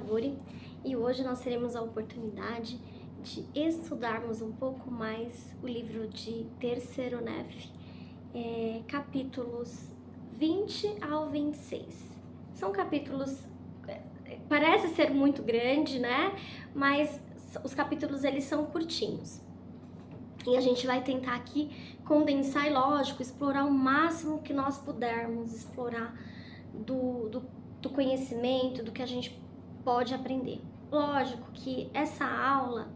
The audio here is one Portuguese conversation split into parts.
Kaguri e hoje nós teremos a oportunidade de estudarmos um pouco mais o livro de Terceiro Nef, capítulos 20 ao 26. São capítulos, parece ser muito grande, né? Mas os capítulos eles são curtinhos. E a gente vai tentar aqui condensar e, lógico, explorar o máximo que nós pudermos, explorar do conhecimento, do que a gente pode aprender. Lógico que essa aula,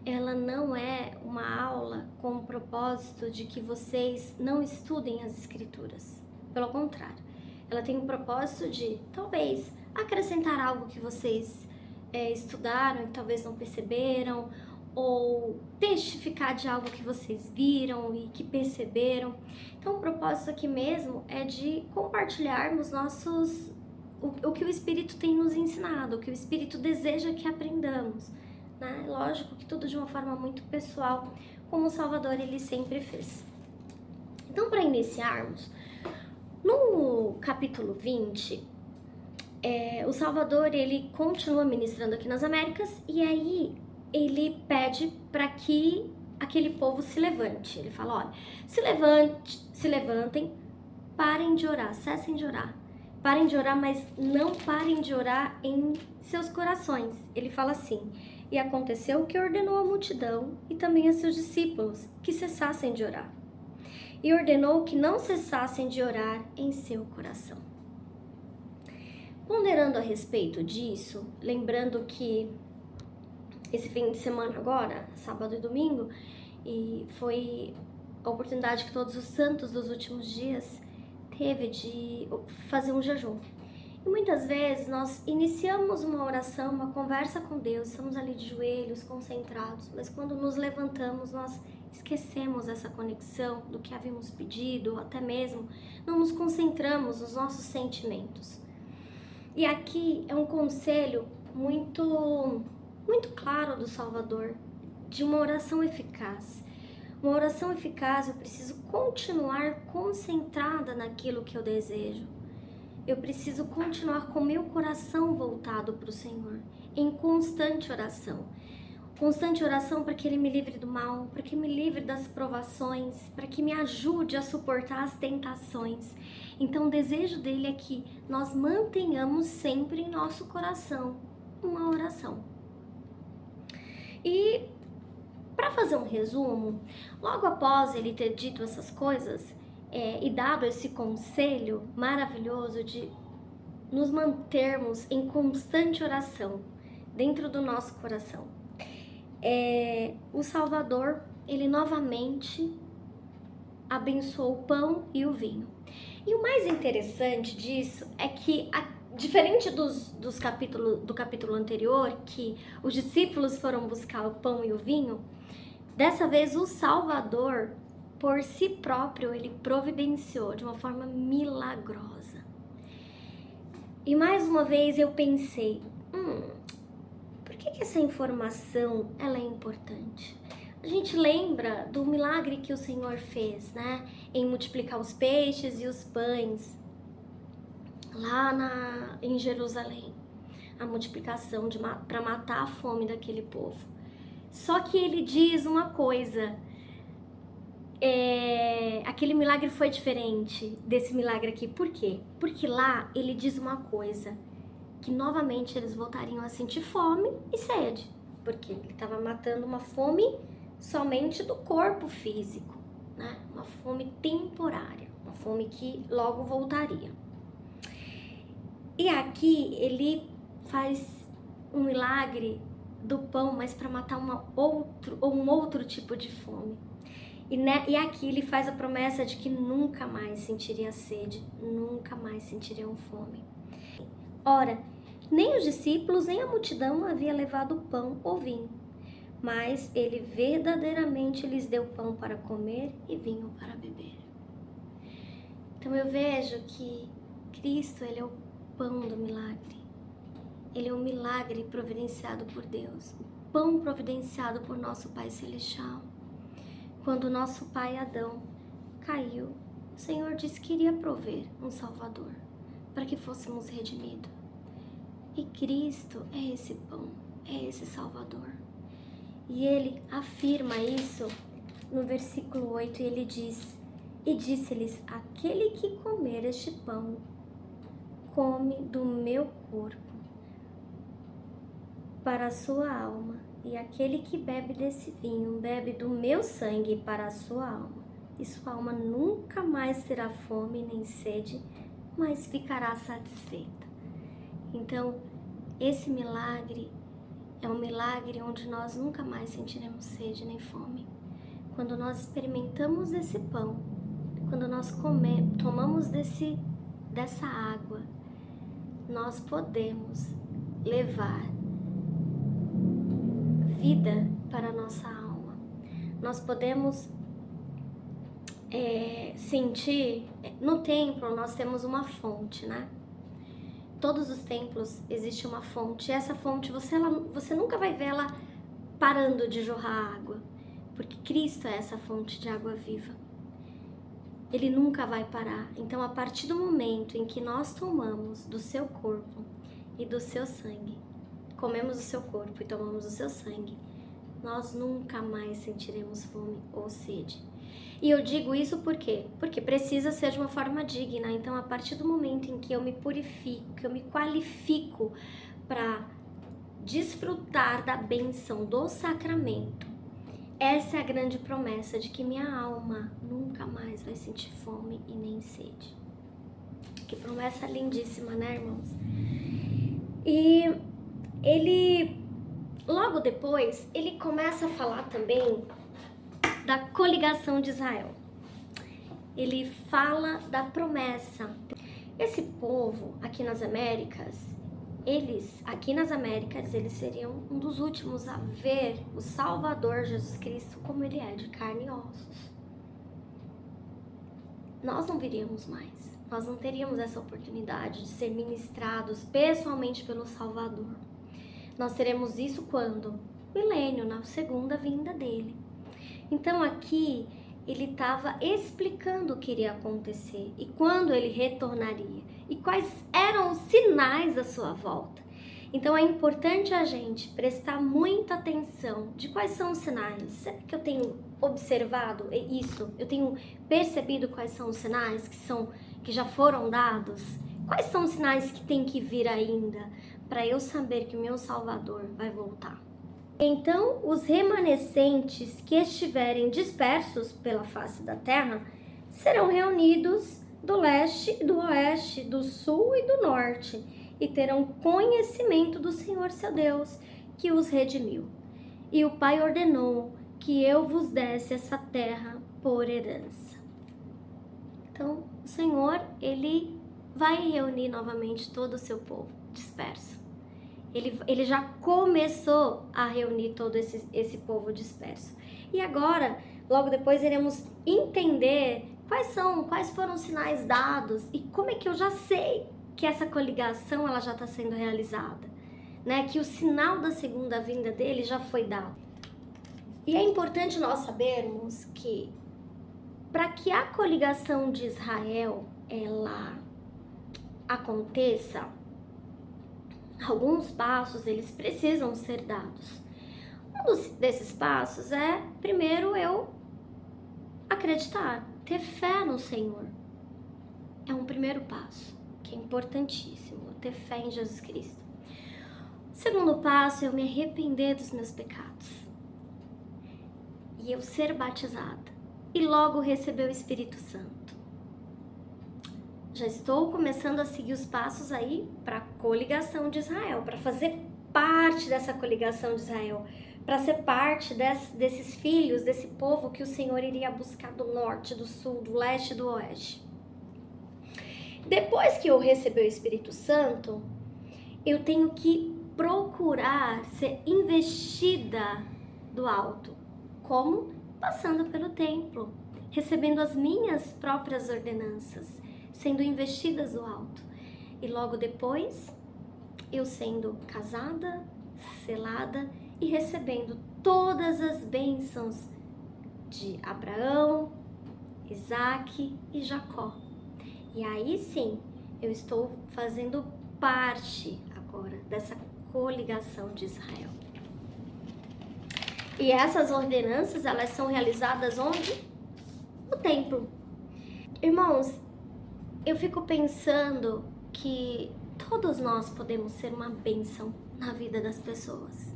ela não é uma aula com o propósito de que vocês não estudem as escrituras. Pelo contrário, ela tem o propósito de, talvez, acrescentar algo que vocês estudaram e talvez não perceberam, ou testificar de algo que vocês viram e que perceberam. Então o propósito aqui mesmo é de compartilharmos o que o Espírito tem nos ensinado, o que o Espírito deseja que aprendamos, né? Lógico que tudo de uma forma muito pessoal, como o Salvador ele sempre fez. Então, para iniciarmos, no capítulo 20, o Salvador ele continua ministrando aqui nas Américas e aí ele pede para que aquele povo se levante. Ele fala, olha, se levantem, parem de orar, cessem de orar. Parem de orar, mas não parem de orar em seus corações. Ele fala assim, e aconteceu que ordenou a multidão e também a seus discípulos que cessassem de orar. E ordenou que não cessassem de orar em seu coração. Ponderando a respeito disso, lembrando que esse fim de semana agora, sábado e domingo, e foi a oportunidade que todos os santos dos últimos dias teve de fazer um jejum. E muitas vezes nós iniciamos uma oração, uma conversa com Deus, estamos ali de joelhos, concentrados, mas quando nos levantamos nós esquecemos essa conexão do que havíamos pedido, ou até mesmo não nos concentramos nos nossos sentimentos. E aqui é um conselho muito claro do Salvador, de uma oração eficaz. Uma oração eficaz, eu preciso continuar concentrada naquilo que eu desejo. Eu preciso continuar com meu coração voltado para o Senhor, em constante oração. Constante oração para que Ele me livre do mal, para que me livre das provações, para que me ajude a suportar as tentações. Então o desejo dele é que nós mantenhamos sempre em nosso coração uma oração. E para fazer um resumo, logo após ele ter dito essas coisas e dado esse conselho maravilhoso de nos mantermos em constante oração dentro do nosso coração, o Salvador, ele novamente abençoou o pão e o vinho. E o mais interessante disso é que, diferente do capítulo anterior, que os discípulos foram buscar o pão e o vinho, dessa vez o Salvador, por si próprio, ele providenciou de uma forma milagrosa. E mais uma vez eu pensei, por que essa informação ela é importante? A gente lembra do milagre que o Senhor fez, né? Em multiplicar os peixes e os pães lá em Jerusalém. A multiplicação para matar a fome daquele povo. Só que ele diz uma coisa, aquele milagre foi diferente desse milagre aqui. Por quê? Porque lá ele diz uma coisa, que novamente eles voltariam a sentir fome e sede. Porque ele estava matando uma fome somente do corpo físico, né? Uma fome temporária, uma fome que logo voltaria. E aqui ele faz um milagre do pão, mas para matar um outro tipo de fome. E aqui ele faz a promessa de que nunca mais sentiria sede, nunca mais sentiriam fome. Ora, nem os discípulos, nem a multidão havia levado pão ou vinho, mas ele verdadeiramente lhes deu pão para comer e vinho para beber. Então eu vejo que Cristo, ele é o pão do milagre. Ele é um milagre providenciado por Deus, o pão providenciado por nosso Pai Celestial. Quando nosso pai Adão caiu, o Senhor disse que iria prover um Salvador para que fôssemos redimidos. E Cristo é esse pão, é esse Salvador. E ele afirma isso no versículo 8, e ele diz: e disse-lhes: aquele que comer este pão, come do meu corpo para a sua alma, e aquele que bebe desse vinho, bebe do meu sangue para a sua alma. E sua alma nunca mais terá fome nem sede, mas ficará satisfeita. Então, esse milagre é um milagre onde nós nunca mais sentiremos sede nem fome. Quando nós experimentamos esse pão, quando nós tomamos dessa água, nós podemos levar vida para a nossa alma. Nós podemos sentir, no templo nós temos uma fonte, né? Todos os templos existe uma fonte, e essa fonte você nunca vai ver ela parando de jorrar água, porque Cristo é essa fonte de água viva. Ele nunca vai parar. Então, a partir do momento em que nós tomamos do seu corpo e do seu sangue, comemos o seu corpo e tomamos o seu sangue, nós nunca mais sentiremos fome ou sede. E eu digo isso por quê? Porque precisa ser de uma forma digna. Então, a partir do momento em que eu me purifico, que eu me qualifico para desfrutar da bênção do sacramento, essa é a grande promessa de que minha alma nunca mais vai sentir fome e nem sede. Que promessa lindíssima, né, irmãos? E ele, logo depois, ele começa a falar também da coligação de Israel. Ele fala da promessa. Esse povo aqui nas Américas, eles seriam um dos últimos a ver o Salvador Jesus Cristo como ele é, de carne e ossos. Nós não viríamos mais. Nós não teríamos essa oportunidade de ser ministrados pessoalmente pelo Salvador. Nós teremos isso quando? Milênio, na segunda vinda dele. Então aqui ele estava explicando o que iria acontecer e quando ele retornaria e quais eram os sinais da sua volta. Então é importante a gente prestar muita atenção de quais são os sinais. Será que eu tenho observado isso? Eu tenho percebido quais são os sinais que já foram dados? Quais são os sinais que tem que vir ainda para eu saber que o meu Salvador vai voltar? Então, os remanescentes que estiverem dispersos pela face da terra serão reunidos do leste e do oeste, do sul e do norte, e terão conhecimento do Senhor seu Deus, que os redimiu. E o Pai ordenou que eu vos desse essa terra por herança. Então, o Senhor, ele vai reunir novamente todo o seu povo disperso. Ele já começou a reunir todo esse povo disperso. E agora, logo depois, iremos entender quais foram os sinais dados e como é que eu já sei que essa coligação ela já está sendo realizada, né? Que o sinal da segunda vinda dele já foi dado. E é importante nós sabermos que para que a coligação de Israel ela aconteça, alguns passos eles precisam ser dados. Um desses passos é, primeiro, eu acreditar, ter fé no Senhor. É um primeiro passo, que é importantíssimo, ter fé em Jesus Cristo. O segundo passo é eu me arrepender dos meus pecados. E eu ser batizada. E logo receber o Espírito Santo. Já estou começando a seguir os passos aí para a coligação de Israel, para fazer parte dessa coligação de Israel, para ser parte desses filhos, desse povo que o Senhor iria buscar do norte, do sul, do leste e do oeste. Depois que eu receber o Espírito Santo, eu tenho que procurar ser investida do alto. Como? Passando pelo templo, recebendo as minhas próprias ordenanças, sendo investidas do alto. E logo depois, eu sendo casada, selada e recebendo todas as bênçãos de Abraão, Isaque e Jacó. E aí sim, eu estou fazendo parte agora agora, dessa coligação de Israel. E essas ordenanças, elas são realizadas onde? No templo. Irmãos, eu fico pensando que todos nós podemos ser uma bênção na vida das pessoas.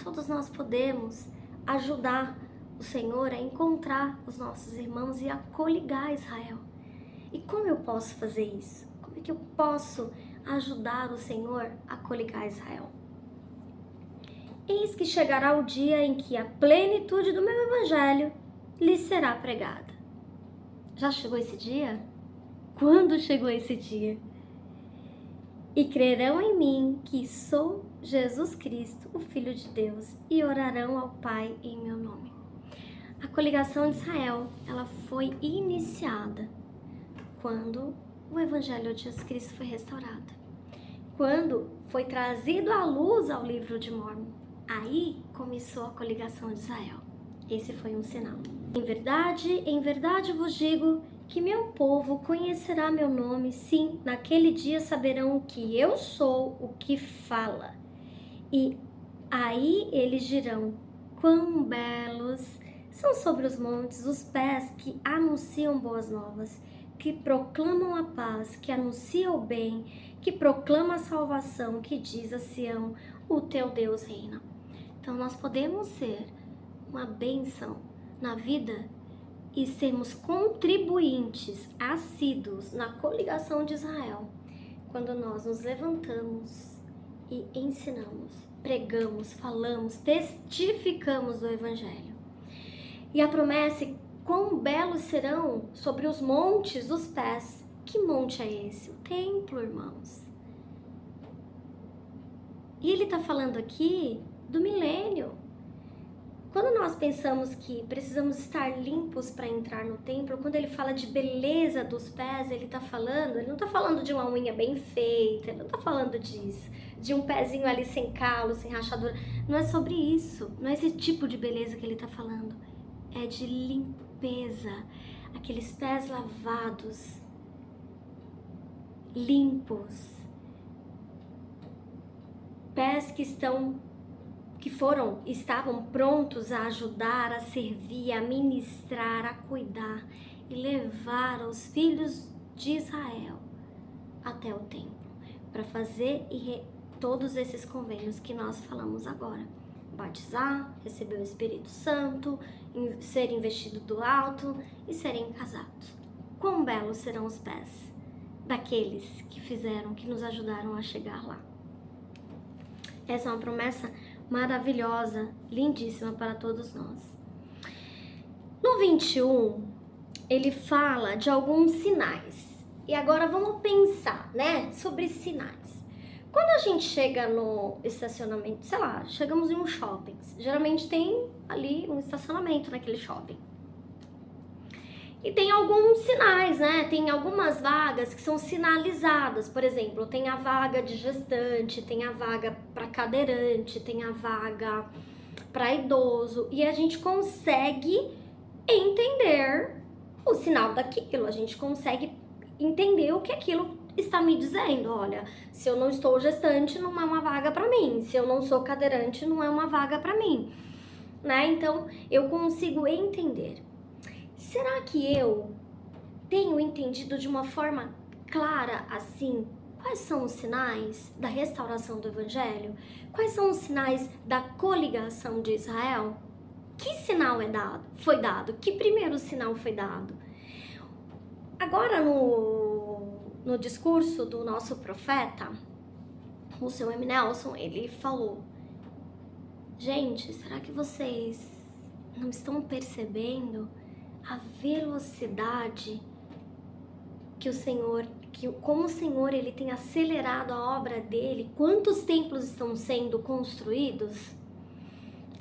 Todos nós podemos ajudar o Senhor a encontrar os nossos irmãos e a coligar Israel. E como eu posso fazer isso? Como é que eu posso ajudar o Senhor a coligar Israel? Eis que chegará o dia em que a plenitude do meu evangelho lhes será pregada. Já chegou esse dia? Quando chegou esse dia? E crerão em mim que sou Jesus Cristo, o Filho de Deus, e orarão ao Pai em meu nome. A coligação de Israel, ela foi iniciada quando o Evangelho de Jesus Cristo foi restaurado. Quando foi trazido à luz ao livro de Mórmon, aí começou a coligação de Israel. Esse foi um sinal. Em verdade vos digo que meu povo conhecerá meu nome, sim, naquele dia saberão que eu sou o que fala. E aí eles dirão, quão belos são sobre os montes os pés que anunciam boas novas, que proclamam a paz, que anunciam o bem, que proclamam a salvação, que diz a Sião, o teu Deus reina. Então nós podemos ser uma bênção na vida e sermos contribuintes assíduos na coligação de Israel, quando nós nos levantamos e ensinamos, pregamos, falamos, testificamos do Evangelho. E a promessa é quão belos serão sobre os montes os pés. Que monte é esse? O templo, irmãos. E ele está falando aqui do milênio. Quando nós pensamos que precisamos estar limpos para entrar no templo, quando ele fala de beleza dos pés, ele não está falando de uma unha bem feita, ele não está falando disso, de um pezinho ali sem calo, sem rachadura. Não é sobre isso, não é esse tipo de beleza que ele está falando. É de limpeza, aqueles pés lavados, limpos, pés que estavam prontos a ajudar, a servir, a ministrar, a cuidar e levar os filhos de Israel até o templo para fazer todos esses convênios que nós falamos agora. Batizar, receber o Espírito Santo, ser investido do alto e serem casados. Quão belos serão os pés daqueles que nos ajudaram a chegar lá. Essa é uma promessa maravilhosa, lindíssima para todos nós. No 21, ele fala de alguns sinais. E agora vamos pensar, sobre sinais. Quando a gente chega no estacionamento, chegamos em um shopping, geralmente tem ali um estacionamento naquele shopping. E tem alguns sinais, Tem algumas vagas que são sinalizadas. Por exemplo, tem a vaga de gestante, tem a vaga para cadeirante, tem a vaga para idoso. E a gente consegue entender o sinal daquilo. A gente consegue entender o que aquilo está me dizendo. Olha, se eu não estou gestante, não é uma vaga para mim. Se eu não sou cadeirante, não é uma vaga para mim. Então, eu consigo entender. Será que eu tenho entendido de uma forma clara assim quais são os sinais da restauração do Evangelho? Quais são os sinais da coligação de Israel? Que sinal foi dado? Que primeiro sinal foi dado? Agora no discurso do nosso profeta, o seu M. Nelson, ele falou: gente, será que vocês não estão percebendo a velocidade como o Senhor ele tem acelerado a obra dele? Quantos templos estão sendo construídos?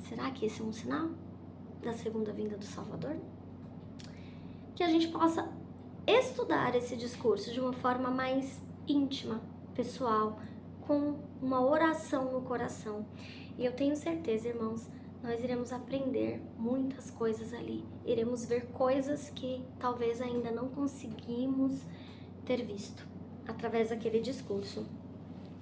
Será que esse é um sinal da segunda vinda do Salvador? Que a gente possa estudar esse discurso de uma forma mais íntima, pessoal, com uma oração no coração. E eu tenho certeza, irmãos, nós iremos aprender muitas coisas ali. Iremos ver coisas que talvez ainda não conseguimos ter visto através daquele discurso.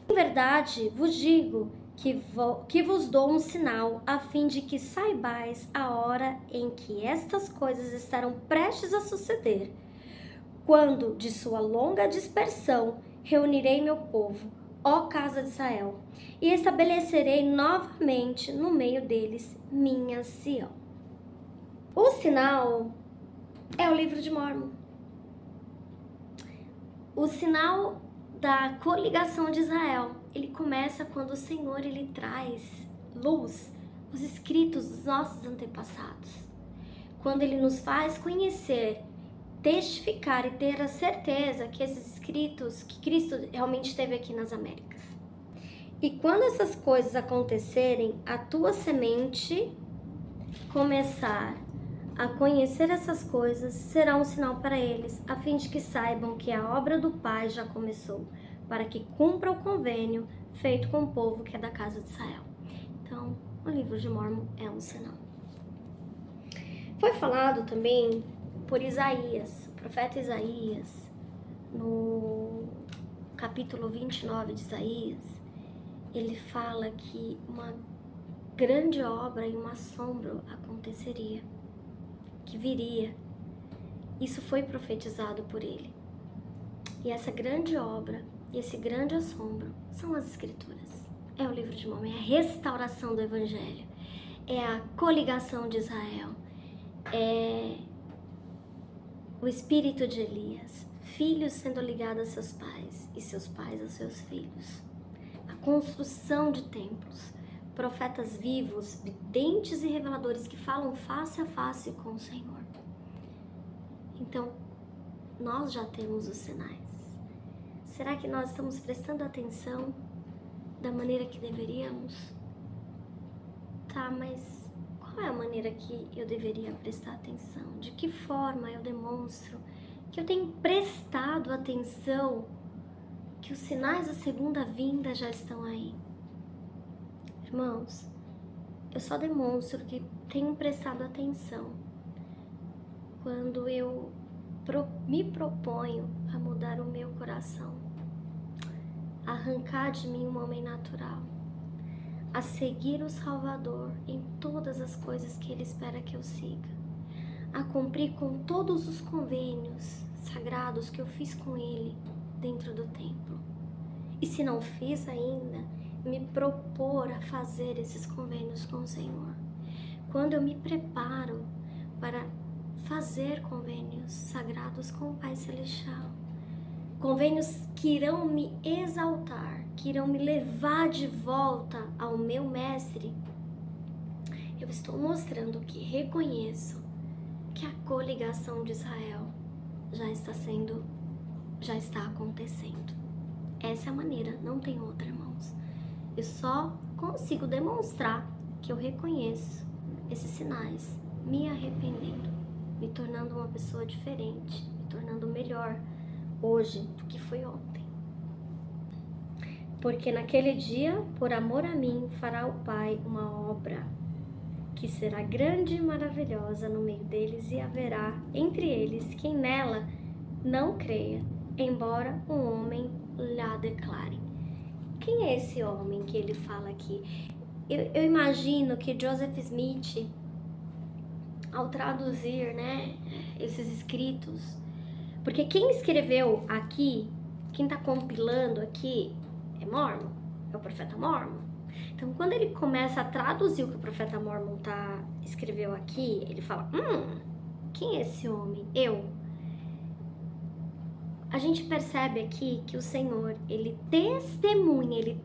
Em verdade vos digo que vos dou um sinal, a fim de que saibais a hora em que estas coisas estarão prestes a suceder. Quando, de sua longa dispersão, reunirei meu povo, ó casa de Israel, e estabelecerei novamente no meio deles minha Sião. O sinal é o livro de Mórmon. O sinal da coligação de Israel, ele começa quando o Senhor ele traz luz, os escritos dos nossos antepassados. Quando ele nos faz conhecer, testificar e ter a certeza que esses escritos, que Cristo realmente esteve aqui nas Américas. E quando essas coisas acontecerem, a tua semente começar a conhecer essas coisas, será um sinal para eles, a fim de que saibam que a obra do Pai já começou, para que cumpra o convênio feito com o povo que é da casa de Israel. Então, o livro de Mórmon é um sinal. Foi falado também por Isaías, o profeta Isaías, no capítulo 29 de Isaías, ele fala que uma grande obra e um assombro aconteceria, que viria. Isso foi profetizado por ele. E essa grande obra e esse grande assombro são as Escrituras. É o livro de Mórmon, é a restauração do Evangelho, é a coligação de Israel, é o espírito de Elias, filhos sendo ligados a seus pais e seus pais aos seus filhos, a construção de templos, profetas vivos, videntes e reveladores que falam face a face com o Senhor. Então, nós já temos os sinais. Será que nós estamos prestando atenção da maneira que deveríamos? Tá, mas qual é a maneira que eu deveria prestar atenção? De que forma eu demonstro que eu tenho prestado atenção, que os sinais da segunda vinda já estão aí? Irmãos, eu só demonstro que tenho prestado atenção quando eu me proponho a mudar o meu coração, a arrancar de mim um homem natural, a seguir o Salvador em todas as coisas que Ele espera que eu siga, a cumprir com todos os convênios sagrados que eu fiz com Ele dentro do templo. E se não fiz ainda, me propor a fazer esses convênios com o Senhor. Quando eu me preparo para fazer convênios sagrados com o Pai Celestial, convênios que irão me exaltar, que irão me levar de volta ao meu Mestre, eu estou mostrando que reconheço que a coligação de Israel já está acontecendo. Essa é a maneira, não tem outra, irmãos. Eu só consigo demonstrar que eu reconheço esses sinais, me arrependendo, me tornando uma pessoa diferente, me tornando melhor hoje do que foi ontem. Porque naquele dia, por amor a mim, fará o Pai uma obra que será grande e maravilhosa no meio deles, e haverá entre eles quem nela não creia, embora um homem lhe declare. Quem é esse homem que ele fala aqui? Eu imagino que Joseph Smith, ao traduzir, esses escritos, porque quem escreveu aqui, quem está compilando aqui, é Mórmon, é o profeta Mórmon. Então, quando ele começa a traduzir o que o profeta Mórmon escreveu aqui, ele fala, quem é esse homem? A gente percebe aqui que o Senhor, ele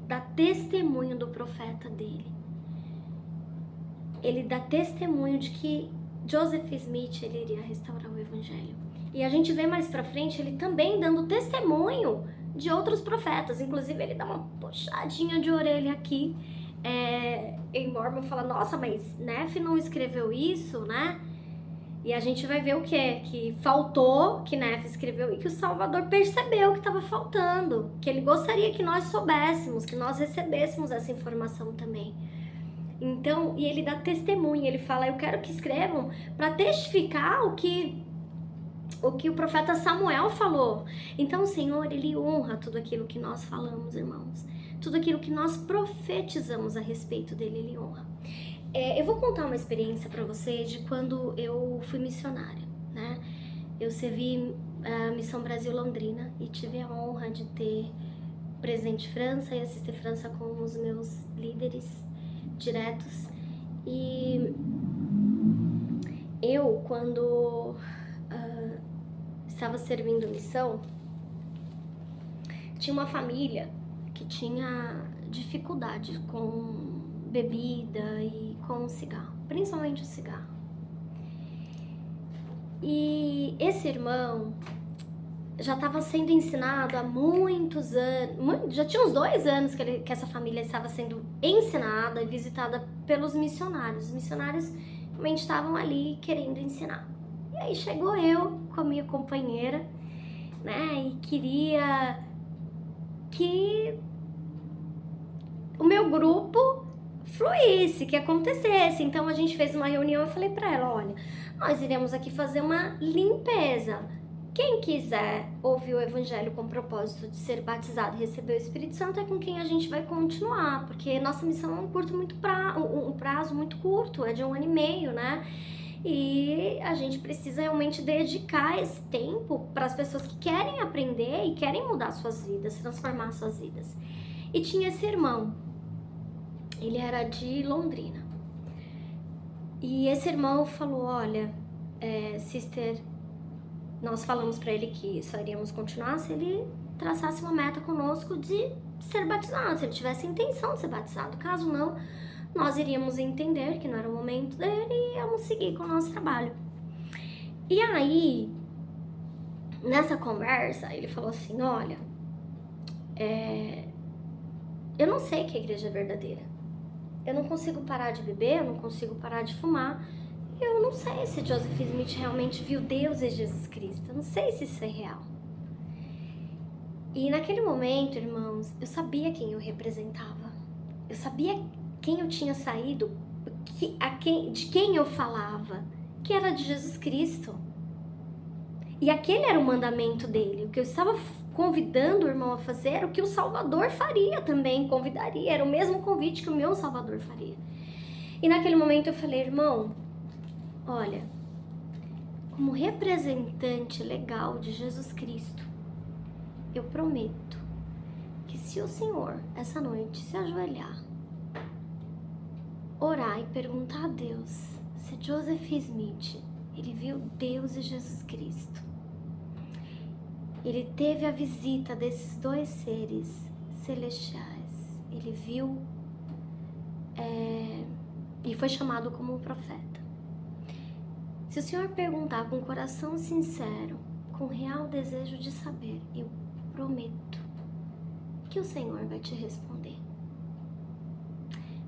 dá testemunho do profeta dele. Ele dá testemunho de que Joseph Smith, ele iria restaurar o Evangelho. E a gente vê mais pra frente ele também dando testemunho de outros profetas. Inclusive, ele dá uma puxadinha de orelha aqui. Em Mórmon fala, nossa, mas Nefe não escreveu isso, né? E a gente vai ver o quê? Que faltou, que Nefe escreveu e que o Salvador percebeu que estava faltando. Que ele gostaria que nós soubéssemos, que nós recebêssemos essa informação também. Então, e ele dá testemunho, ele fala, eu quero que escrevam para testificar o que o profeta Samuel falou. Então, o Senhor, ele honra tudo aquilo que nós falamos, irmãos. tudo aquilo que nós profetizamos a respeito dele, ele honra. Eu vou contar uma experiência para vocês de quando eu fui missionária, né? Eu servi a Missão Brasil Londrina e tive a honra de ter presente França e assistir França com os meus líderes diretos. E eu, quando estava servindo missão, tinha uma família que tinha dificuldade com bebida e com cigarro, principalmente o cigarro. E esse irmão já estava sendo ensinado há muitos anos, já tinha uns 2 anos que essa família estava sendo ensinada e visitada pelos missionários. Os missionários realmente estavam ali querendo ensinar. E aí chegou eu com a minha companheira, né, e queria que o meu grupo fluísse, que acontecesse. Então a gente fez uma reunião e eu falei pra ela, olha, nós iremos aqui fazer uma limpeza. Quem quiser ouvir o evangelho com o propósito de ser batizado e receber o Espírito Santo é com quem a gente vai continuar, porque nossa missão é um prazo muito curto, é de 1 ano e meio, né? E a gente precisa realmente dedicar esse tempo para as pessoas que querem aprender e querem mudar suas vidas, transformar suas vidas. E tinha esse irmão, ele era de Londrina. E esse irmão falou, olha, sister, nós falamos para ele que só iríamos continuar se ele traçasse uma meta conosco de ser batizado, se ele tivesse intenção de ser batizado. Caso não, nós iríamos entender que não era o momento dele e íamos seguir com o nosso trabalho. E aí, nessa conversa, ele falou assim, olha, eu não sei que a igreja é verdadeira. Eu não consigo parar de beber, eu não consigo parar de fumar. Eu não sei se Joseph Smith realmente viu Deus e Jesus Cristo. Eu não sei se isso é real. E naquele momento, irmãos, eu sabia quem eu representava. Eu sabia quem eu tinha saído, de quem eu falava, que era de Jesus Cristo. E aquele era o mandamento dele. O que eu estava convidando o irmão a fazer era o que o Salvador faria também, convidaria. Era o mesmo convite que o meu Salvador faria. E naquele momento eu falei, irmão, olha, como representante legal de Jesus Cristo, eu prometo que se o Senhor, essa noite, se ajoelhar, orar e perguntar a Deus se Joseph Smith, ele viu Deus e Jesus Cristo, ele teve a visita desses 2 seres celestiais, ele viu e foi chamado como um profeta. Se o Senhor perguntar com coração sincero, com real desejo de saber, eu prometo que o Senhor vai te responder.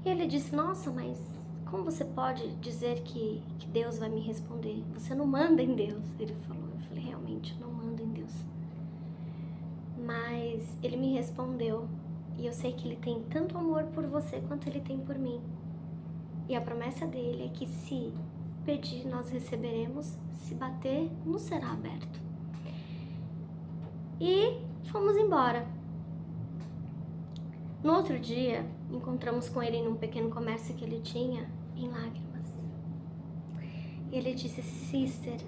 E ele disse, nossa, mas como você pode dizer que Deus vai me responder? Você não manda em Deus, ele falou. Eu falei, realmente, eu não mando em Deus. Mas ele me respondeu, e eu sei que ele tem tanto amor por você quanto ele tem por mim. E a promessa dele é que se pedir, nós receberemos, se bater, nos será aberto. E fomos embora. No outro dia, encontramos com ele num pequeno comércio que ele tinha, em lágrimas. E ele disse, sister,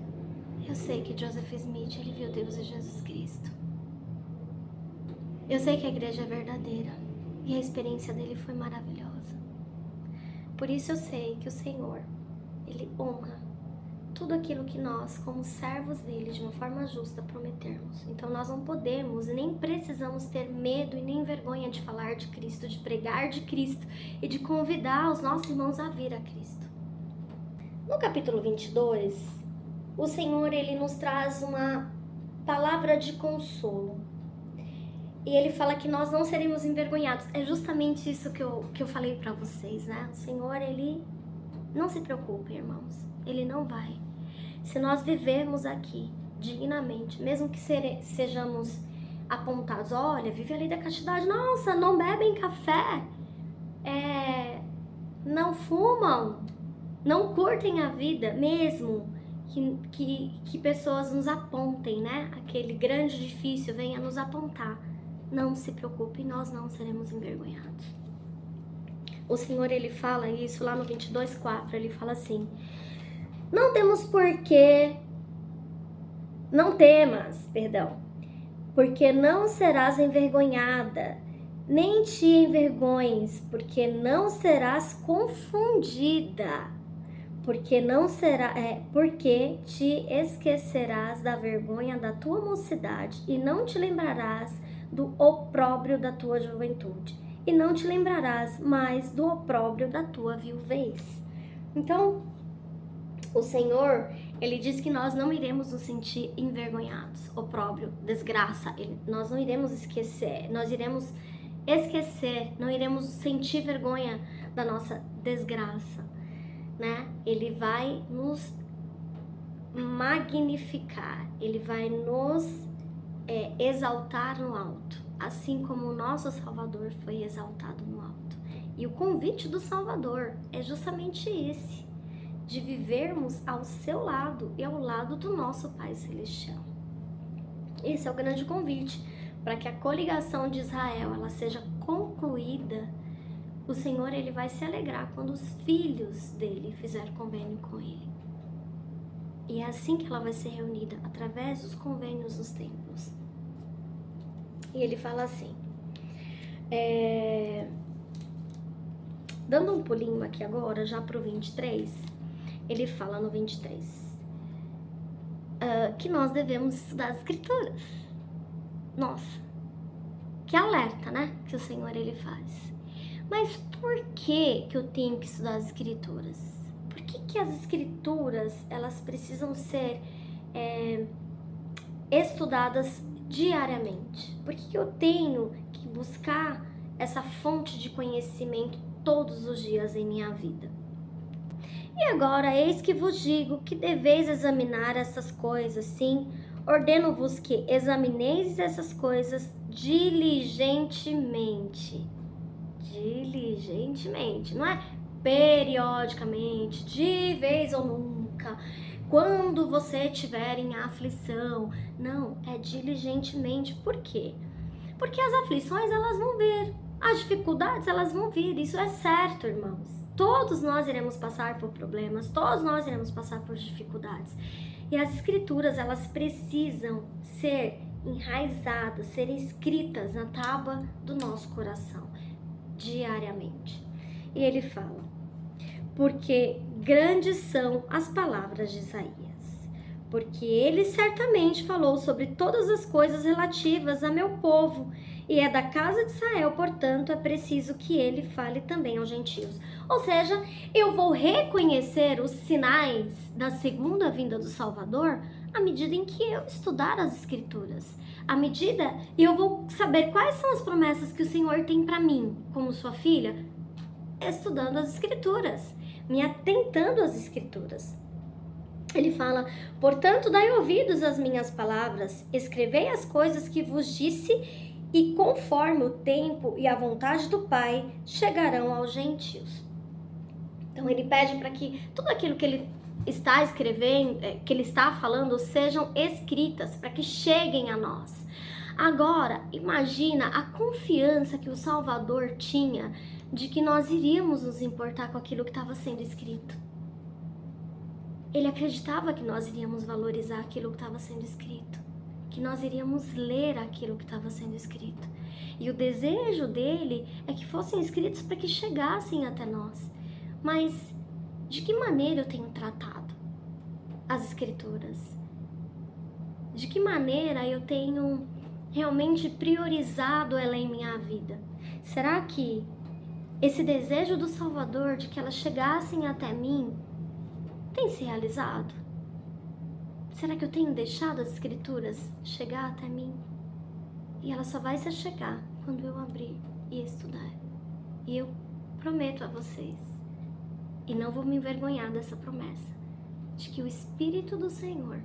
eu sei que Joseph Smith, ele viu Deus e Jesus Cristo. Eu sei que a igreja é verdadeira e a experiência dele foi maravilhosa. Por isso eu sei que o Senhor, ele honra tudo aquilo que nós, como servos dele, de uma forma justa, prometermos. Então nós não podemos e nem precisamos ter medo e nem vergonha de falar de Cristo, de pregar de Cristo e de convidar os nossos irmãos a vir a Cristo. No capítulo 22, o Senhor, ele nos traz uma palavra de consolo. E ele fala que nós não seremos envergonhados. É justamente isso que eu falei para vocês, né? O Senhor, ele não se preocupe, irmãos. Ele não vai. Se nós vivermos aqui dignamente, mesmo que sejamos apontados, olha, vive a lei da castidade, nossa, não bebem café, não fumam, não curtem a vida, mesmo que pessoas nos apontem, né? Aquele grande edifício venha nos apontar. não se preocupe, nós não seremos envergonhados. O Senhor, ele fala isso lá no 22:4, ele fala assim: não temas, porque não serás envergonhada, nem te envergonhes, porque não serás confundida, porque te esquecerás da vergonha da tua mocidade e não te lembrarás do opróbrio da tua juventude, e não te lembrarás mais do opróbrio da tua viuvez. Então, o Senhor, ele diz que nós não iremos nos sentir envergonhados, opróbrio, desgraça, nós não iremos esquecer, não iremos sentir vergonha da nossa desgraça, né? Ele vai nos magnificar, ele vai nos exaltar no alto, assim como o nosso Salvador foi exaltado no alto. E o convite do Salvador é justamente esse, de vivermos ao seu lado e ao lado do nosso Pai Celestial. Esse é o grande convite, para que a coligação de Israel ela seja concluída. O Senhor, ele vai se alegrar quando os filhos dele fizerem convênio com ele. E é assim que ela vai ser reunida, através dos convênios dos templos. E ele fala assim, dando um pulinho aqui agora, já pro 23, ele fala no 23, que nós devemos estudar as Escrituras. Nossa, que alerta, né? Que o Senhor, ele faz. Mas por que eu tenho que estudar as Escrituras? Por que as Escrituras, elas precisam ser estudadas diariamente? Por que eu tenho que buscar essa fonte de conhecimento todos os dias em minha vida? E agora, eis que vos digo que deveis examinar essas coisas, sim, ordeno-vos que examineis essas coisas diligentemente, não é periodicamente, de vez ou nunca, quando você estiver em aflição, não, é diligentemente. Por quê? Porque as aflições, elas vão vir, as dificuldades, elas vão vir, isso é certo, irmãos. Todos nós iremos passar por problemas, todos nós iremos passar por dificuldades. E as Escrituras, elas precisam ser enraizadas, ser escritas na tábua do nosso coração, diariamente. E ele fala, porque grandes são as palavras de Isaías, porque ele certamente falou sobre todas as coisas relativas a meu povo, e é da casa de Israel, portanto, é preciso que ele fale também aos gentios. Ou seja, eu vou reconhecer os sinais da segunda vinda do Salvador à medida em que eu estudar as Escrituras. E eu vou saber quais são as promessas que o Senhor tem para mim, como sua filha, estudando as Escrituras, me atentando às Escrituras. Ele fala, portanto, dai ouvidos às minhas palavras, escrevei as coisas que vos disse, e conforme o tempo e a vontade do Pai chegarão aos gentios. Então ele pede para que tudo aquilo que ele está escrevendo, que ele está falando, sejam escritas, para que cheguem a nós. Agora, imagina a confiança que o Salvador tinha de que nós iríamos nos importar com aquilo que estava sendo escrito. Ele acreditava que nós iríamos valorizar aquilo que estava sendo escrito, que nós iríamos ler aquilo que estava sendo escrito. E o desejo dele é que fossem escritos para que chegassem até nós. Mas de que maneira eu tenho tratado as Escrituras? De que maneira eu tenho realmente priorizado ela em minha vida? Será que esse desejo do Salvador de que elas chegassem até mim tem se realizado? Será que eu tenho deixado as Escrituras chegar até mim? E ela só vai se chegar quando eu abrir e estudar. E eu prometo a vocês, e não vou me envergonhar dessa promessa, de que o Espírito do Senhor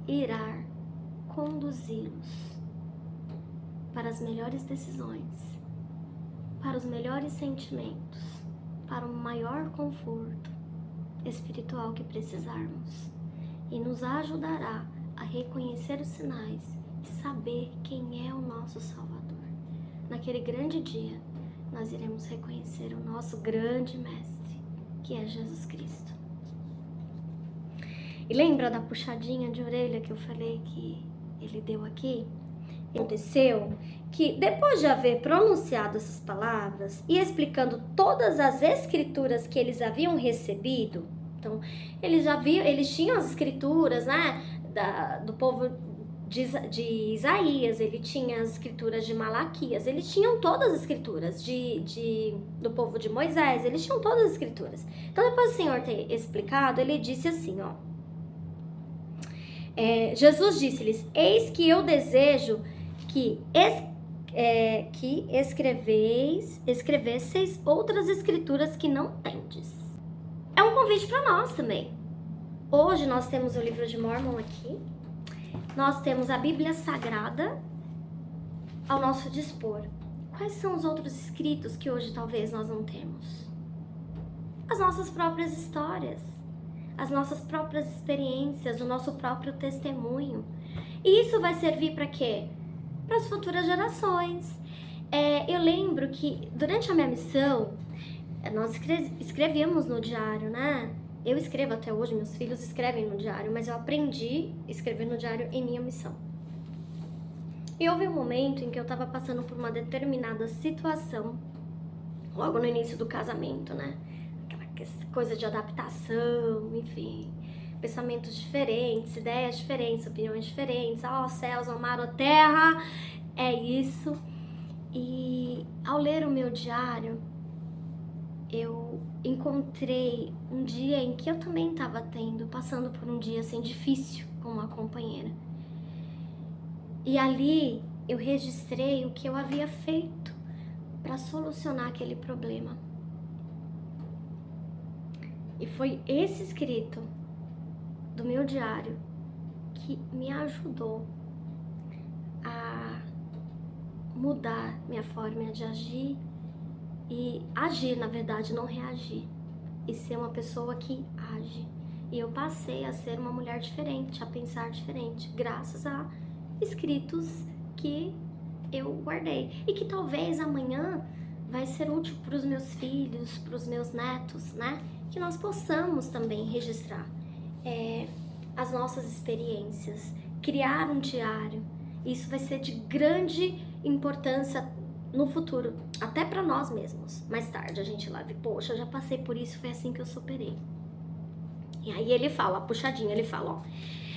irá conduzi-los para as melhores decisões, para os melhores sentimentos, para o maior conforto espiritual que precisarmos, e nos ajudará a reconhecer os sinais e saber quem é o nosso Salvador. Naquele grande dia, nós iremos reconhecer o nosso grande mestre, que é Jesus Cristo. E lembra da puxadinha de orelha que eu falei que ele deu aqui? Aconteceu que depois de haver pronunciado essas palavras e explicando todas as escrituras que eles haviam recebido, então eles tinham as escrituras, né, do povo de Isaías, ele tinha as escrituras de Malaquias, eles tinham todas as escrituras do povo de Moisés, eles tinham todas as escrituras. Então depois do Senhor ter explicado, ele disse assim, ó, Jesus disse-lhes, eis que eu desejo que escrevesseis outras escrituras que não tendes. É um convite para nós também. Hoje nós temos o livro de Mórmon aqui, nós temos a Bíblia Sagrada ao nosso dispor. Quais são os outros escritos que hoje talvez nós não temos? As nossas próprias histórias, as nossas próprias experiências, o nosso próprio testemunho. E isso vai servir para quê? Para as futuras gerações. Eu lembro que durante a minha missão, nós escrevíamos no diário, né? Eu escrevo até hoje, meus filhos escrevem no diário, mas eu aprendi a escrever no diário em minha missão. E houve um momento em que eu estava passando por uma determinada situação, logo no início do casamento, né? Aquela coisa de adaptação, enfim, pensamentos diferentes, ideias diferentes, opiniões diferentes, céus, ao mar, a terra, é isso. E ao ler o meu diário, eu encontrei um dia em que eu também estava passando por um dia assim difícil com uma companheira. E ali eu registrei o que eu havia feito para solucionar aquele problema. E foi esse escrito do meu diário que me ajudou a mudar minha forma de agir e agir, na verdade, não reagir, e ser uma pessoa que age. E eu passei a ser uma mulher diferente, a pensar diferente, graças a escritos que eu guardei e que talvez amanhã vai ser útil para os meus filhos, para os meus netos, né? Que nós possamos também registrar as nossas experiências, criar um diário. Isso vai ser de grande importância no futuro, até para nós mesmos. Mais tarde a gente lá vê, poxa, eu já passei por isso, foi assim que eu superei. E aí ele fala, puxadinho, ele fala, ó.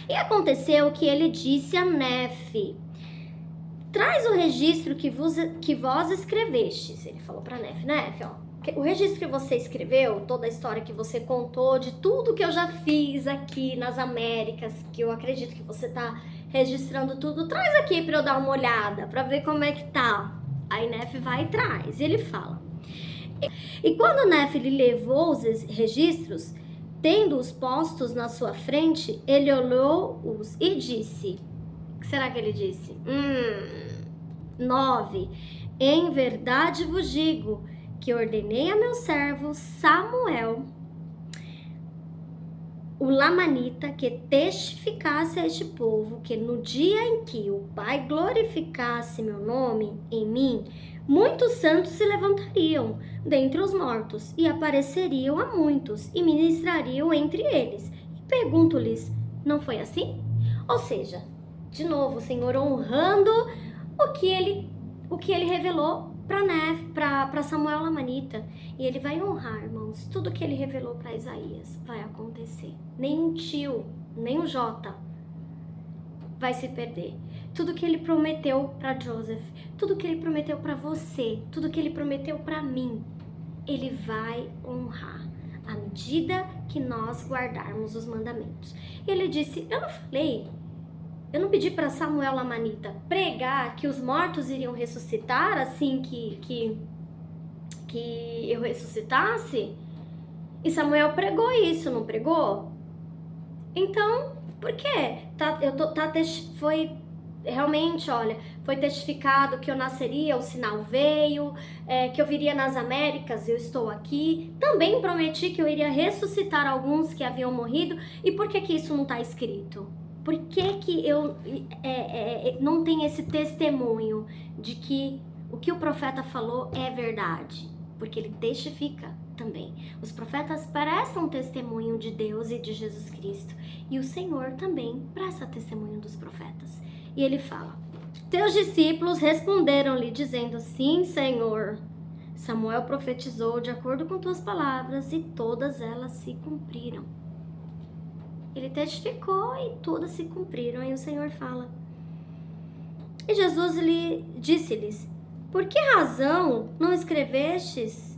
E aconteceu que ele disse a Nefe, traz o registro que vós escrevestes. Ele falou pra Nefe, ó, o registro que você escreveu, toda a história que você contou, de tudo que eu já fiz aqui nas Américas, que eu acredito que você tá registrando tudo, traz aqui pra eu dar uma olhada, pra ver como é que tá. Aí Nefe vai e traz, e ele fala. E quando Nefe lhe levou os registros, tendo-os postos na sua frente, ele olhou-os e disse, o que será que ele disse? 9. Em verdade vos digo que ordenei a meu servo Samuel, o Lamanita, que testificasse a este povo que no dia em que o Pai glorificasse meu nome em mim, muitos santos se levantariam dentre os mortos e apareceriam a muitos e ministrariam entre eles. E pergunto-lhes, não foi assim? Ou seja, de novo, o Senhor honrando o que ele revelou para Samuel Lamanita. E ele vai honrar, irmãos, tudo que ele revelou para Isaías vai acontecer. Nem um tio, nem um Jota vai se perder. Tudo que ele prometeu para Joseph, tudo que ele prometeu para você, tudo que ele prometeu para mim, ele vai honrar à medida que nós guardarmos os mandamentos. Ele disse, eu não pedi para Samuel Lamanita pregar que os mortos iriam ressuscitar assim que eu ressuscitasse? E Samuel pregou isso, não pregou? Então, por quê? Foi realmente, olha, foi testificado que eu nasceria, o sinal veio, que eu viria nas Américas, eu estou aqui. Também prometi que eu iria ressuscitar alguns que haviam morrido. E por que isso não está escrito? Por que que eu não tenho esse testemunho de que o que o profeta falou é verdade? Porque ele testifica também. Os profetas prestam testemunho de Deus e de Jesus Cristo. E o Senhor também presta testemunho dos profetas. E ele fala: seus discípulos responderam-lhe dizendo: sim, Senhor. Samuel profetizou de acordo com tuas palavras e todas elas se cumpriram. Ele testificou e todas se cumpriram. Aí o Senhor fala: e Jesus lhe disse-lhes: por que razão não escrevestes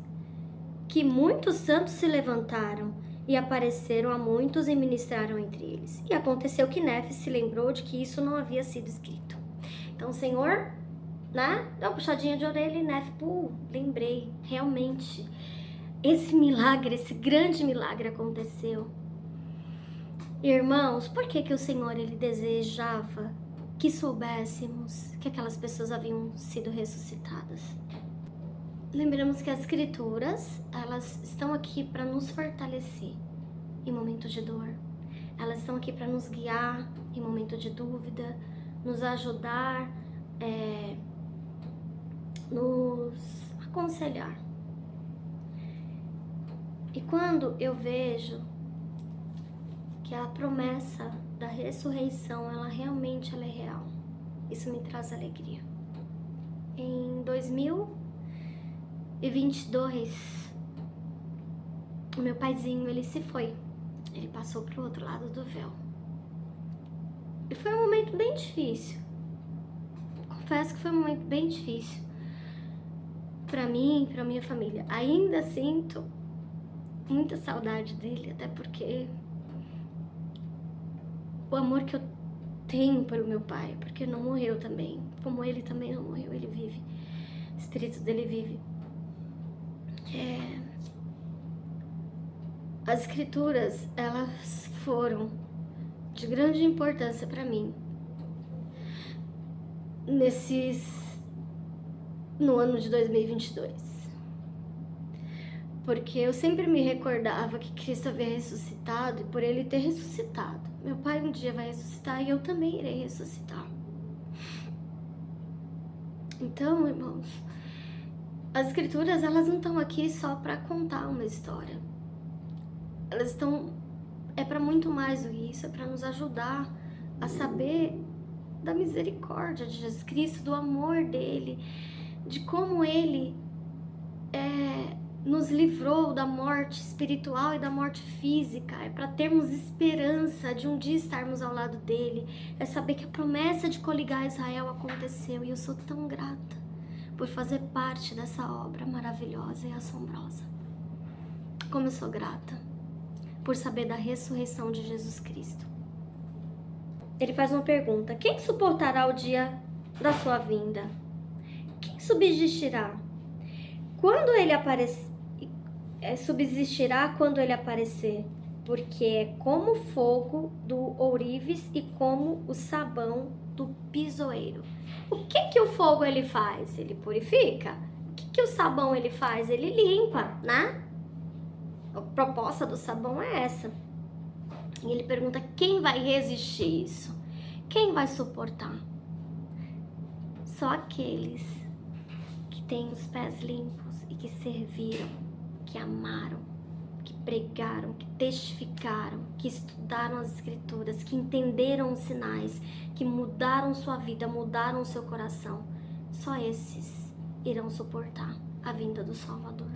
que muitos santos se levantaram e apareceram a muitos e ministraram entre eles? E aconteceu que Nefe se lembrou de que isso não havia sido escrito. Então o Senhor, né, deu uma puxadinha de orelha e Nefe, lembrei, realmente, esse milagre, esse grande milagre aconteceu. Irmãos, por que que o Senhor, ele desejava que soubéssemos que aquelas pessoas haviam sido ressuscitadas? Lembramos que as escrituras, elas estão aqui para nos fortalecer em momentos de dor. Elas estão aqui para nos guiar em momentos de dúvida, nos ajudar, nos aconselhar. E quando eu vejo que a promessa da ressurreição, ela realmente é real, isso me traz alegria. Em 2022, o meu paizinho, ele se foi. Ele passou para o outro lado do véu. E foi um momento bem difícil. Confesso que foi um momento bem difícil para mim, para minha família. Ainda sinto muita saudade dele, até porque o amor que eu tenho pelo meu pai, porque não morreu também, como ele também não morreu, ele vive, o espírito dele vive. As escrituras, elas foram de grande importância para mim no ano de 2022. Porque eu sempre me recordava que Cristo havia ressuscitado, e por ele ter ressuscitado, meu pai um dia vai ressuscitar e eu também irei ressuscitar. Então, irmãos, as escrituras, elas não estão aqui só para contar uma história. Elas estão, para muito mais do que isso, é para nos ajudar a saber da misericórdia de Jesus Cristo, do amor dele, de como ele nos livrou da morte espiritual e da morte física. É para termos esperança de um dia estarmos ao lado dele. É saber que a promessa de coligar Israel aconteceu. E eu sou tão grata por fazer parte dessa obra maravilhosa e assombrosa. Como eu sou grata por saber da ressurreição de Jesus Cristo. Ele faz uma pergunta: quem suportará o dia da sua vinda? Quem subsistirá? Quando ele aparecer, subsistirá quando ele aparecer, porque é como o fogo do ourives e como o sabão do pisoeiro. O que o fogo ele faz? Ele purifica. O que o sabão ele faz? Ele limpa, né? A proposta do sabão é essa. E ele pergunta: quem vai resistir isso? Quem vai suportar? Só aqueles que têm os pés limpos e que serviram, que amaram, que pregaram, que testificaram, que estudaram as escrituras, que entenderam os sinais, que mudaram sua vida, mudaram seu coração. Só esses irão suportar a vinda do Salvador.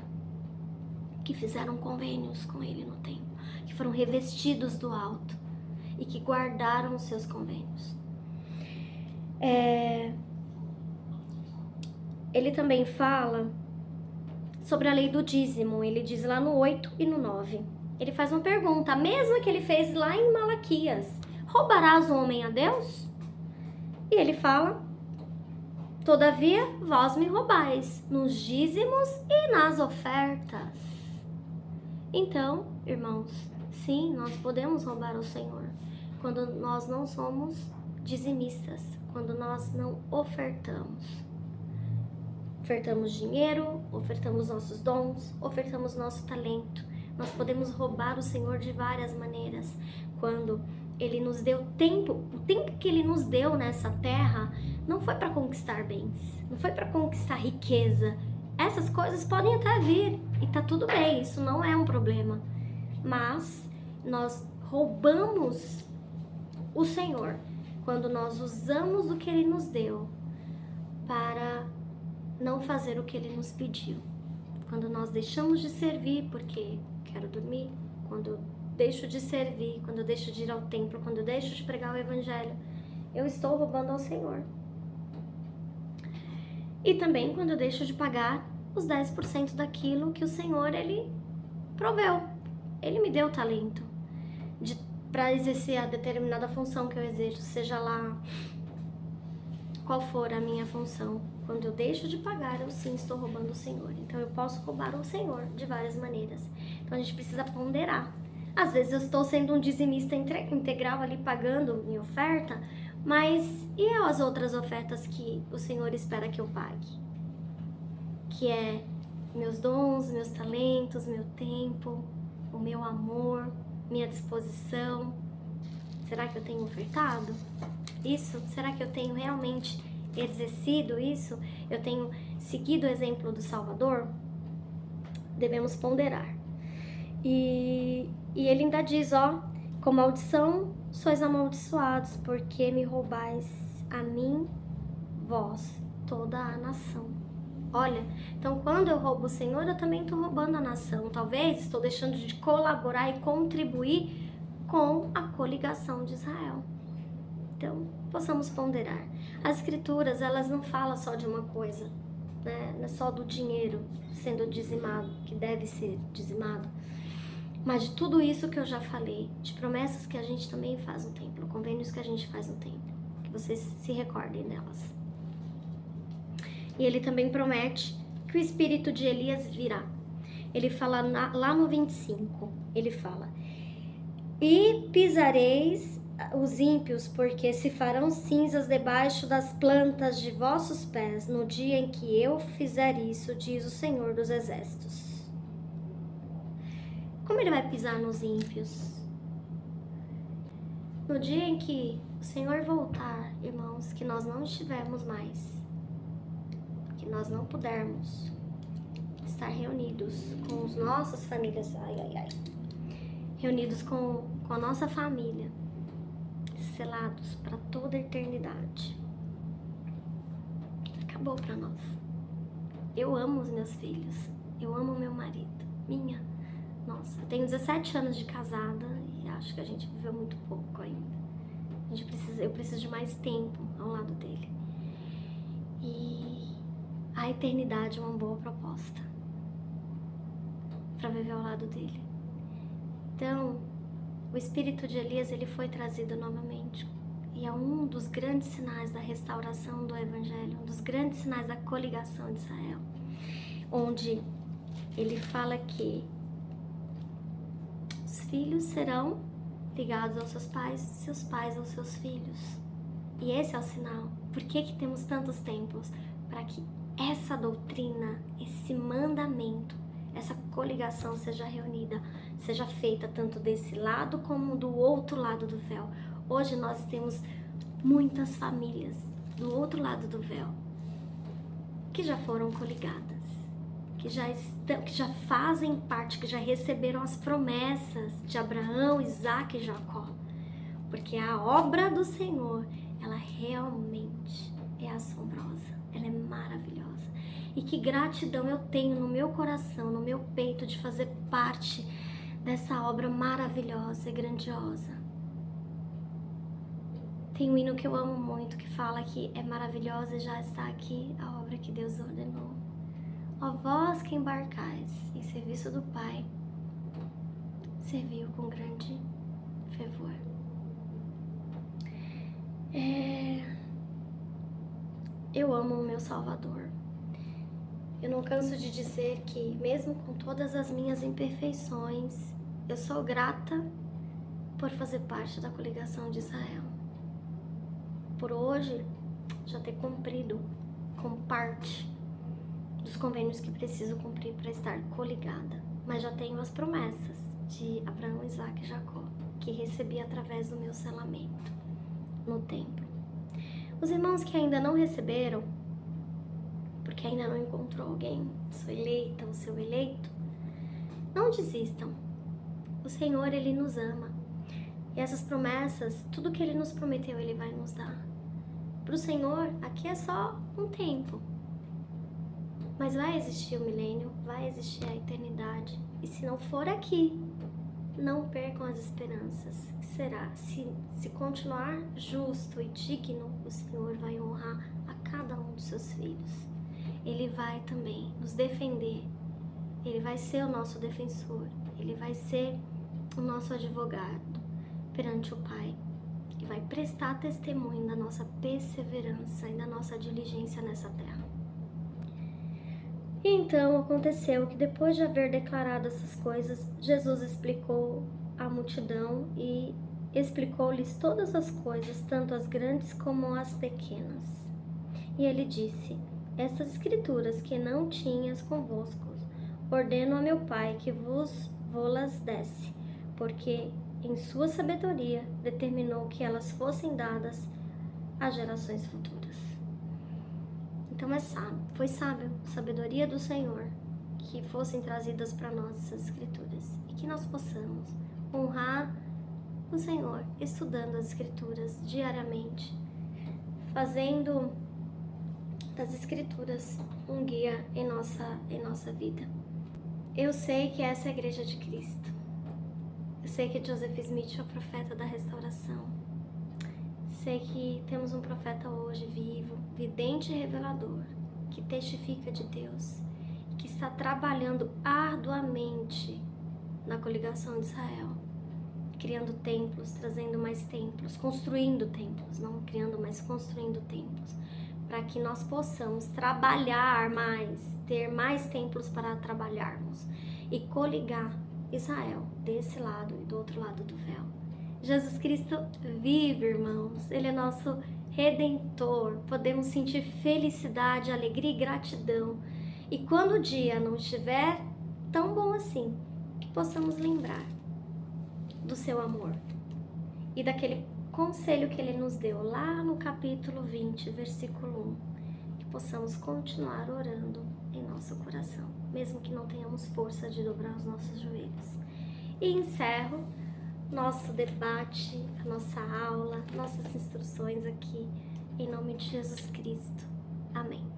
Que fizeram convênios com ele no tempo, que foram revestidos do alto e que guardaram os seus convênios. Ele também fala sobre a lei do dízimo. Ele diz lá no 8 e no 9. Ele faz uma pergunta, a mesma que ele fez lá em Malaquias: roubarás o homem a Deus? E ele fala: todavia vós me roubais nos dízimos e nas ofertas. Então, irmãos, sim, nós podemos roubar ao Senhor quando nós não somos dizimistas, quando nós não ofertamos. Ofertamos dinheiro, ofertamos nossos dons, ofertamos nosso talento. Nós podemos roubar o Senhor de várias maneiras. Quando Ele nos deu tempo, o tempo que ele nos deu nessa terra não foi para conquistar bens, não foi para conquistar riqueza. Essas coisas podem até vir e tá tudo bem, isso não é um problema. Mas nós roubamos o Senhor quando nós usamos o que ele nos deu para não fazer o que ele nos pediu. Quando nós deixamos de servir porque quero dormir, quando eu deixo de servir, quando eu deixo de ir ao templo, quando eu deixo de pregar o evangelho, eu estou roubando ao Senhor. E também quando eu deixo de pagar os 10% daquilo que o Senhor, ele proveu. Ele me deu talento para exercer a determinada função que eu exerço, seja lá qual for a minha função. Quando eu deixo de pagar, eu sim estou roubando o Senhor. Então eu posso roubar o Senhor de várias maneiras. Então a gente precisa ponderar. Às vezes eu estou sendo um dizimista integral ali, pagando minha oferta, mas e as outras ofertas que o Senhor espera que eu pague? Que é meus dons, meus talentos, meu tempo, o meu amor, minha disposição. Será que eu tenho ofertado isso? Será que eu tenho realmente exercido isso? Eu tenho seguido o exemplo do Salvador? Devemos ponderar. E ele ainda diz, com maldição sois amaldiçoados, porque me roubais a mim, vós, toda a nação. Olha, então quando eu roubo o Senhor, eu também estou roubando a nação. Talvez estou deixando de colaborar e contribuir com a coligação de Israel. Então, possamos ponderar. As escrituras, elas não falam só de uma coisa, né? Não é só do dinheiro sendo dizimado, que deve ser dizimado, mas de tudo isso que eu já falei, de promessas que a gente também faz no templo, convênios que a gente faz no templo, que vocês se recordem delas. E ele também promete que o espírito de Elias virá. Ele fala lá no 25, ele fala: e pisareis os ímpios, porque se farão cinzas debaixo das plantas de vossos pés, no dia em que eu fizer isso, diz o Senhor dos Exércitos. Como ele vai pisar nos ímpios? No dia em que o Senhor voltar, irmãos, que nós não estivermos mais, que nós não pudermos estar reunidos com as nossas famílias, reunidos com a nossa família, selados para toda a eternidade. Acabou para nós. Eu amo os meus filhos, eu amo meu marido, nossa, eu tenho 17 anos de casada e acho que a gente viveu muito pouco ainda. Eu preciso de mais tempo ao lado dele. E a eternidade é uma boa proposta para viver ao lado dele. Então, o espírito de Elias, ele foi trazido novamente. E é um dos grandes sinais da restauração do Evangelho, um dos grandes sinais da coligação de Israel, onde ele fala que os filhos serão ligados aos seus pais aos seus filhos. E esse é o sinal. Por que temos tantos templos? Para que essa doutrina, esse mandamento, essa coligação seja reunida, seja feita tanto desse lado como do outro lado do véu. Hoje nós temos muitas famílias do outro lado do véu que já foram coligadas, que já fazem parte, que já receberam as promessas de Abraão, Isaac e Jacó. Porque a obra do Senhor, ela realmente é assombrosa, ela é maravilhosa. E que gratidão eu tenho no meu coração, no meu peito, de fazer parte dessa obra maravilhosa e grandiosa. Tem um hino que eu amo muito, que fala que é maravilhosa e já está aqui a obra que Deus ordenou. Ó vós que embarcais em serviço do Pai, serviu com grande fervor. Eu amo o meu Salvador. Eu não canso de dizer que, mesmo com todas as minhas imperfeições, eu sou grata por fazer parte da coligação de Israel. Por hoje, já ter cumprido com parte dos convênios que preciso cumprir para estar coligada. Mas já tenho as promessas de Abraão, Isaac e Jacó, que recebi através do meu selamento no templo. Os irmãos que ainda não receberam, porque ainda não encontrou alguém, sua eleita ou seu eleito, não desistam. O Senhor, Ele nos ama. E essas promessas, tudo que Ele nos prometeu, Ele vai nos dar. Para o Senhor, aqui é só um tempo. Mas vai existir o milênio, vai existir a eternidade. E se não for aqui, não percam as esperanças. Será? Se continuar justo e digno, o Senhor vai honrar a cada um dos seus filhos. Ele vai também nos defender. Ele vai ser o nosso defensor. Ele vai ser o nosso advogado perante o Pai. E vai prestar testemunho da nossa perseverança e da nossa diligência nessa terra. E então aconteceu que depois de haver declarado essas coisas, Jesus explicou à multidão e explicou-lhes todas as coisas, tanto as grandes como as pequenas. E ele disse: Estas escrituras que não tinhas convosco, ordeno a meu Pai que vos-las desse, porque em sua sabedoria determinou que elas fossem dadas às gerações futuras. Então foi sábio, sabedoria do Senhor, que fossem trazidas para nós essas escrituras e que nós possamos honrar o Senhor estudando as escrituras diariamente, fazendo das escrituras um guia em nossa vida. Eu sei que essa é a igreja de Cristo. Eu sei que Joseph Smith é o profeta da restauração. Sei que temos um profeta hoje vivo, vidente e revelador, que testifica de Deus, que está trabalhando arduamente na coligação de Israel, criando templos, trazendo mais templos, construindo templos, não criando, mas construindo templos, para que nós possamos trabalhar mais, ter mais templos para trabalharmos e coligar Israel desse lado e do outro lado do véu. Jesus Cristo vive, irmãos. Ele é nosso Redentor. Podemos sentir felicidade, alegria e gratidão. E quando o dia não estiver tão bom assim, que possamos lembrar do seu amor e daquele conselho que ele nos deu lá no capítulo 20, versículo 1. Que possamos continuar orando em nosso coração, mesmo que não tenhamos força de dobrar os nossos joelhos. E encerro nosso debate, a nossa aula, nossas instruções aqui, em nome de Jesus Cristo. Amém.